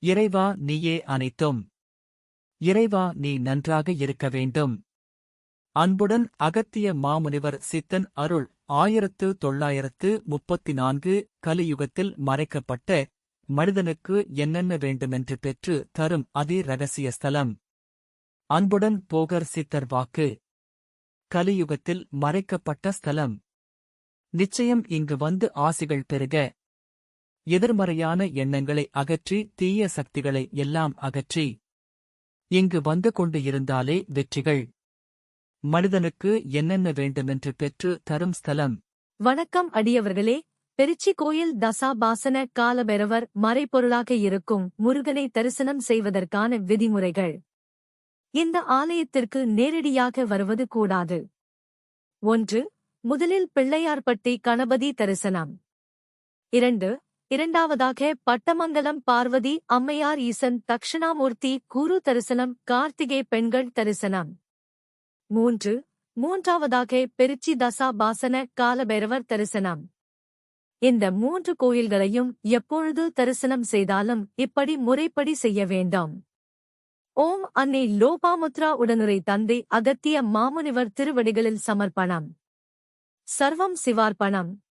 இறைவா நீயே அனைத்தும். இறைவா நீ நன்றாக இருக்க வேண்டும். அன்புடன் அகத்திய மாமுனிவர் சித்தன் அருள் 1934 கலியுகத்தில் மறைக்கப்பட்ட மனிதனுக்கு என்னென்ன வேண்டுமென்று பெற்று தரும் அதி ரகசிய ஸ்தலம். அன்புடன் போகர் சித்தர் வாக்கு. கலியுகத்தில் மறைக்கப்பட்ட ஸ்தலம். நிச்சயம் இங்கு வந்து ஆசிகள் பெறுக. எதிர்மறையான எண்ணங்களை அகற்றி தீய சக்திகளை எல்லாம் அகற்றி இங்கு வந்து கொண்டு இருந்தாலே வெற்றிகள். மனிதனுக்கு என்னென்ன வேண்டுமென்று பெற்று தரும் ஸ்தலம். வணக்கம் அடியவர்களே. பெருச்சி கோயில் தசாபாசன காலபைரவர் மறைபொருளாக இருக்கும் முருகனை தரிசனம் செய்வதற்கான விதிமுறைகள். இந்த ஆலயத்திற்கு நேரடியாக வருவது கூடாது. 1. முதலில் பிள்ளையார்பட்டி கணபதி தரிசனம். 2. இரண்டாவதாக பட்டமங்கலம் பார்வதி அம்மையார் ஈசன் தக்ஷணாமூர்த்தி குரு தரிசனம் கார்த்திகை பெண்கள் தரிசனம். 3. மூன்றாவதாக பெருச்சி தசாபாசன காலபைரவர் தரிசனம். இந்த 3 கோயில்களையும் எப்பொழுது தரிசனம் செய்தாலும் இப்படி முறைப்படி செய்ய வேண்டும். ஓம் அன்னை லோபாமுத்ரா உடனுரை தந்தை அகத்திய மாமுனிவர் திருவடிகளில் சமர்ப்பணம். சர்வம் சிவார்ப்பணம்.